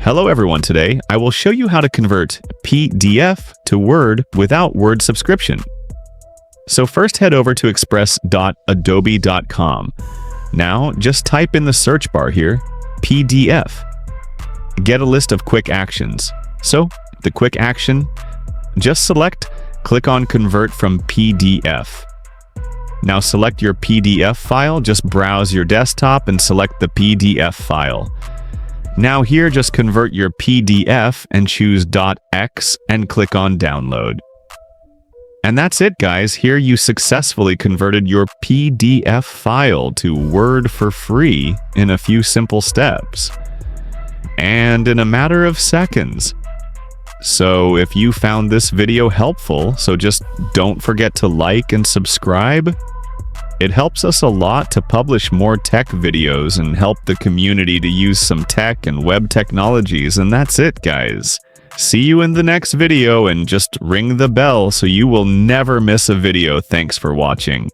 Hello everyone, today I will show you how to convert PDF to Word without Word subscription. So first head over to express.adobe.com. Now just type in the search bar here, PDF. Get a list of quick actions. So the quick action, just click on Convert from PDF. Now select your PDF file, just browse your desktop and select the PDF file. Now here just convert your PDF and choose .x and click on Download. And that's it guys, here you successfully converted your PDF file to Word for free in a few simple steps. And in a matter of seconds. So if you found this video helpful, so just don't forget to like and subscribe. It helps us a lot to publish more tech videos and help the community to use some tech and web technologies. And that's it, guys. See you in the next video and just ring the bell so you will never miss a video. Thanks for watching.